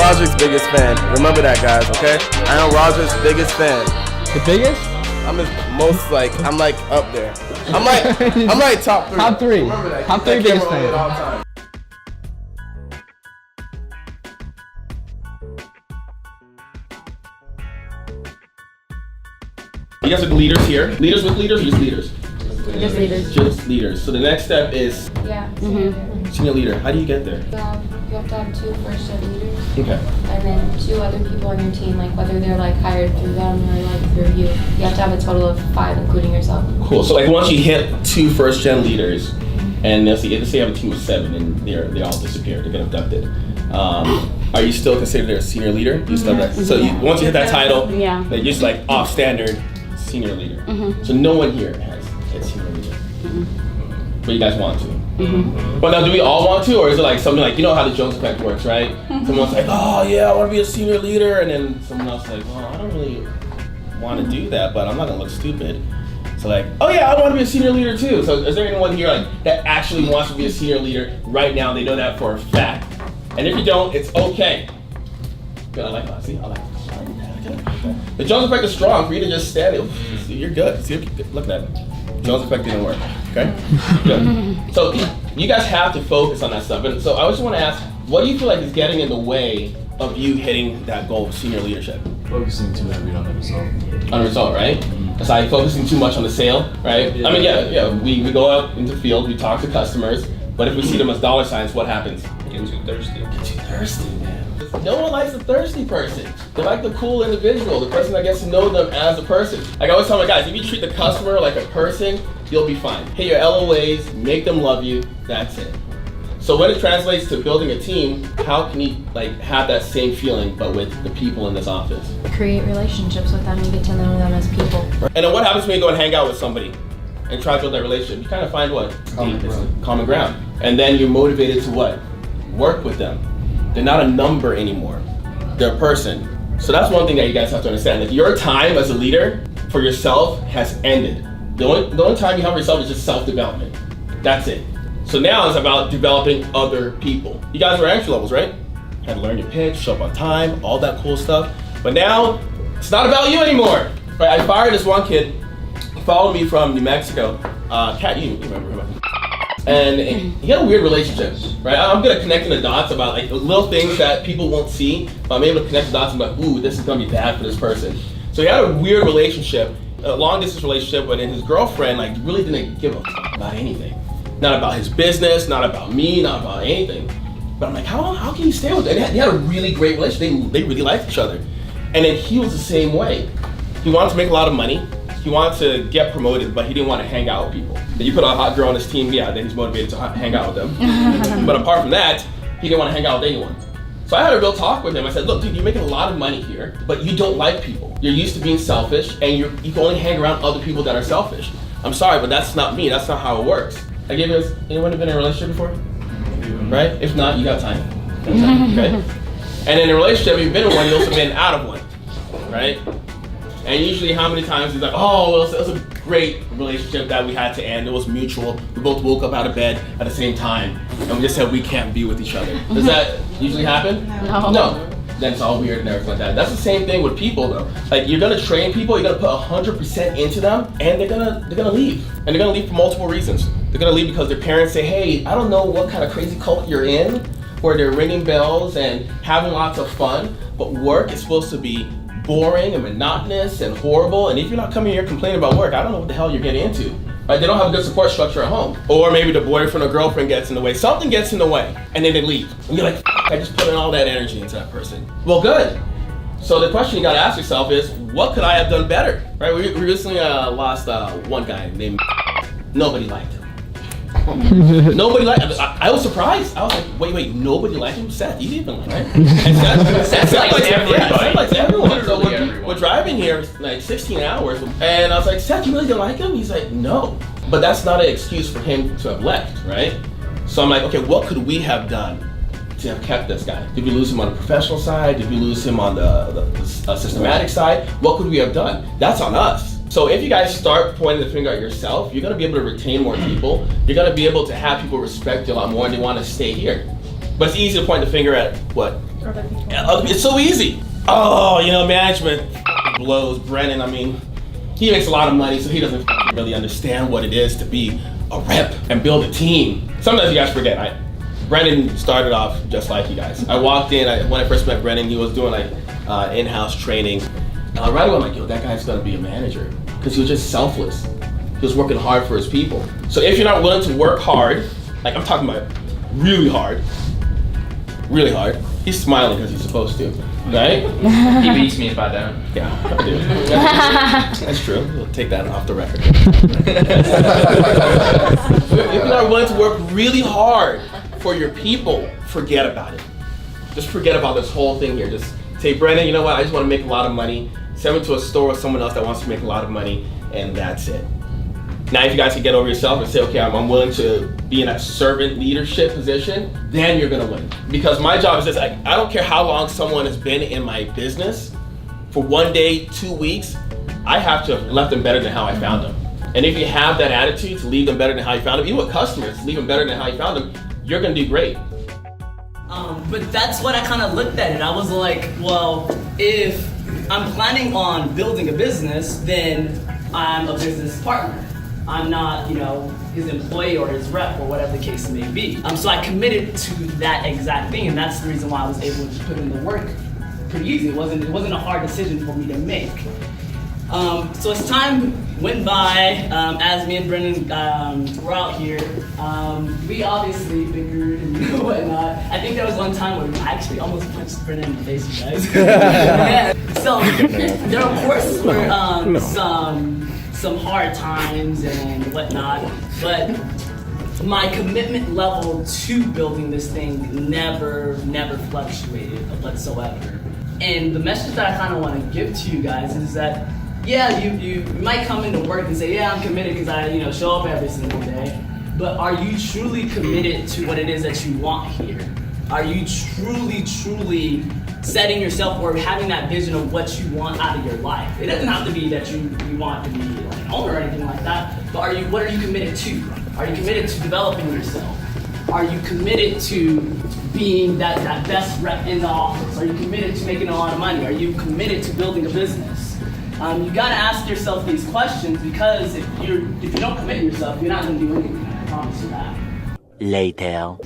Roderick's biggest fan. Remember that, guys, okay? I am Roderick's biggest fan. The biggest? I'm his most I'm like up there. I'm like top 3. Top 3. Remember that. Top Keep 3 that biggest camera on me fan. at all times. You guys are the leaders here. Leaders with leaders or just leaders? Just leaders. Just leaders. So the next step is Yeah. senior leader. How do you get there? You have to have 2 first-gen leaders, Okay. and then 2 other people on your team, like whether they're like hired through them or like through you. You have to have a total of 5, including yourself. Cool. So like once you hit 2 first-gen leaders, and let's say you have a team of 7 and they all disappear, they get abducted. Are you still considered a senior leader? You still that. So once you hit that title, Yeah. you're just like off standard senior leader. So no one here has a senior leader, but you guys want to. But now, do we all want to, or is it like something like, you know how the Jones effect works, right? Someone's like, oh yeah, I want to be a senior leader, and then someone else is like, well, I don't really want to do that, but I'm not gonna look stupid. So like, oh yeah, I want to be a senior leader too. So is there anyone here like that actually wants to be a senior leader right now? They know that for a fact. And if you don't, it's okay. Good, I like that. See, I like that. The Jones effect is strong. For you to just stand it, see, you're good. See, look at that. Jones effect didn't work. Okay. Good. So you guys have to focus on that stuff. And so I just want to ask, what do you feel like is getting in the way of you hitting that goal of senior leadership? Focusing too heavy on the result. On the result, right? It's like focusing too much on the sale, right? I mean, yeah. We go out into the field, we talk to customers, but if we see them as dollar signs, what happens? Get too thirsty. Get too thirsty, man. No one likes a thirsty person. They like the cool individual, the person that gets to know them as a person. Like I always tell my guys, if you treat the customer like a person, you'll be fine. Hit your LOAs, make them love you, that's it. So when it translates to building a team, how can you like have that same feeling but with the people in this office? Create relationships with them and get to know them as people. And then what happens when you go and hang out with somebody and try to build that relationship? You kind of find what? Common ground. And then you're motivated to what? Work with them. They're not a number anymore. They're a person. So that's one thing that you guys have to understand. That your time as a leader for yourself has ended. The only time you have for yourself is just self-development. That's it. So now it's about developing other people. You guys were entry levels, right? Had to learn your pitch, show up on time, all that cool stuff. But now, it's not about you anymore. Right? I fired this one kid, he followed me from New Mexico. Kat, you remember him. And he had a weird relationship, right? I'm good at connecting the dots about like little things that people won't see, but I'm able to connect the dots and be like, ooh, this is gonna be bad for this person. So he had a weird relationship, a long distance relationship, but then his girlfriend like really didn't give a about anything. Not about his business, not about me, not about anything. But I'm like, how can you stay with them? They had a really great relationship, they really liked each other. And then he was the same way. He wanted to make a lot of money. He wanted to get promoted, but he didn't want to hang out with people. Then you put a hot girl on his team, yeah, then he's motivated to hang out with them. But apart from that, he didn't want to hang out with anyone. So I had a real talk with him. I said, look, dude, you're making a lot of money here, but you don't like people. You're used to being selfish, and you can only hang around other people that are selfish. I'm sorry, but that's not me. That's not how it works. I gave you, anyone been in a relationship before? Right? If not, you got time. Okay? And in a relationship, if you've been in one, you've also been out of one, right? And usually how many times he's like, oh, well, it was a great relationship that we had to end. It was mutual. We both woke up out of bed at the same time. And we just said we can't be with each other. Does that usually happen? No. Then it's all weird and everything like that. That's the same thing with people though. Like you're gonna train people, you're gonna put 100% into them, and they're gonna leave. And they're gonna leave for multiple reasons. They're gonna leave because their parents say, hey, I don't know what kind of crazy cult you're in, where they're ringing bells and having lots of fun, but work is supposed to be boring and monotonous and horrible, and if you're not coming here complaining about work, I don't know what the hell you're getting into. Right? They don't have a good support structure at home. Or maybe the boyfriend or girlfriend gets in the way. Something gets in the way, and then they leave. And you're like, I just put in all that energy into that person. Well, good. So the question you gotta ask yourself is, what could I have done better? Right? We recently lost one guy named nobody liked him. Nobody liked him. I was surprised. I was like, wait, nobody liked him? Seth, you even like him, right? And Seth likes everybody. Seth likes everyone. So we're driving here like 16 hours, and I was like, Seth, you really don't like him? He's like, no. But that's not an excuse for him to have left, right? So I'm like, okay, what could we have done to have kept this guy? Did we lose him on the professional side? Did we lose him on the systematic side? What could we have done? That's on us. So if you guys start pointing the finger at yourself, you're gonna be able to retain more people. You're gonna be able to have people respect you a lot more, and they wanna stay here. But it's easy to point the finger at what? Other people. It's so easy. Oh, management blows. Brennan, he makes a lot of money, so he doesn't really understand what it is to be a rep and build a team. Sometimes you guys forget. Brennan started off just like you guys. I walked in, when I first met Brennan, he was doing in-house training. Right away I'm like, yo, that guy's gonna be a manager. Because he was just selfless. He was working hard for his people. So if you're not willing to work hard, like I'm talking about really hard, he's smiling because he's supposed to, right? He beats me if I don't. Yeah, I do. That's true. We'll take that off the record. If you're not willing to work really hard for your people, forget about it. Just forget about this whole thing here. Just say, Brennan, you know what? I just want to make a lot of money. Send me to a store with someone else that wants to make a lot of money, and that's it. Now, if you guys can get over yourself and say, okay, I'm willing to be in that servant leadership position, then you're gonna win. Because my job is this, I don't care how long someone has been in my business, for 1 day, 2 weeks, I have to have left them better than how I found them. And if you have that attitude to leave them better than how you found them, even with customers, leave them better than how you found them, you're gonna do great. But that's what I kind of looked at it. I was like, well, if I'm planning on building a business, then I'm a business partner. I'm not, his employee or his rep or whatever the case may be. So I committed to that exact thing, and that's the reason why I was able to put in the work pretty easy. It wasn't a hard decision for me to make. So as time went by, as me and Brennan were out here, we obviously bickered and whatnot. I think there was one time where I actually almost punched Brennan in the face, you guys. Yeah. So there of course were some hard times and whatnot, but my commitment level to building this thing never fluctuated whatsoever. And the message that I kind of want to give to you guys is that, yeah, you might come into work and say, yeah, I'm committed because I show up every single day, but are you truly committed to what it is that you want here? Are you truly setting yourself or having that vision of what you want out of your life? It doesn't have to be that you want to be like an owner or anything like that, but what are you committed to? Are you committed to developing yourself? Are you committed to being that best rep in the office? Are you committed to making a lot of money? Are you committed to building a business? You gotta ask yourself these questions, because if you don't commit yourself, you're not gonna do anything, I promise you that. Later.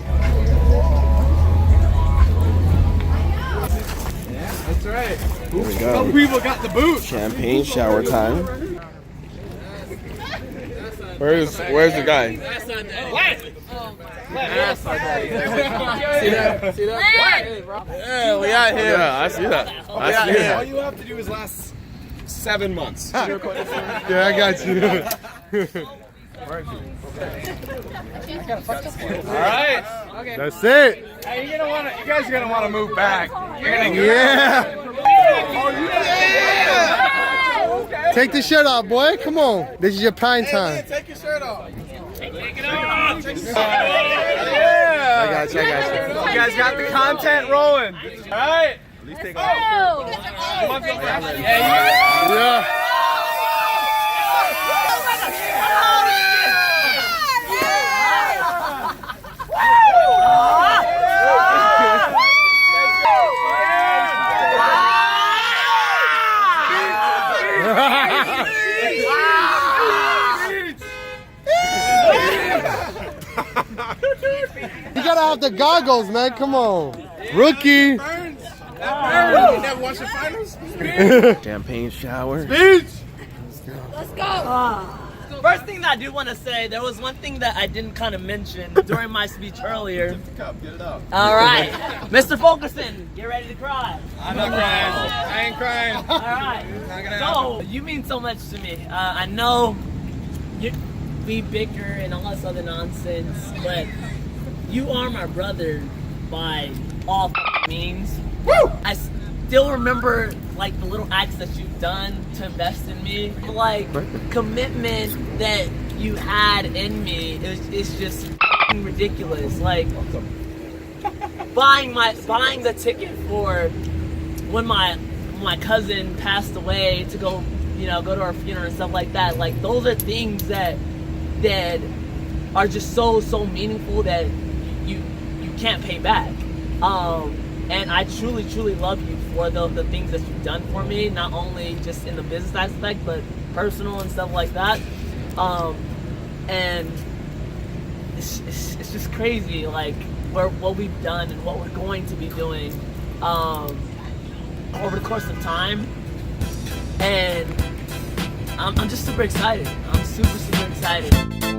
That's right. Here we go. Some people got the boot. Champagne shower time. Where's the guy? See that? Yeah, we out here. Yeah, I see that. All you have to do is last 7 months. Yeah, I got you. All right. Okay. That's it. Hey, you guys are gonna want to move back. You're gonna Yeah. Oh yeah. Take the shirt off, boy. Come on. This is your prime time. Take your shirt off. Yeah. I got you. You guys got the content rolling. All right. At least take off. Yeah. You gotta have the goggles, man. Come on. Rookie. You never watched the finals? Champagne shower. Beach. Let's go. First thing that I do want to say, there was one thing that I didn't kind of mention during my speech earlier. Get it up. All right, Mr. Fulkerson, get ready to cry. I'm not crying. I ain't crying. All right. So you mean so much to me. I know we bicker and all this other nonsense, but you are my brother by all means. Woo! I still remember like the little acts that you've done to invest in me, like commitment that you had in me. It's just ridiculous. Like buying the ticket for when my cousin passed away to go to her funeral and stuff like that. Like those are things that are just so meaningful that you can't pay back. And I truly, truly love you for the things that you've done for me, not only just in the business aspect, but personal and stuff like that. And it's just crazy, like what we've done and what we're going to be doing over the course of time. And I'm just super excited. I'm super, super excited.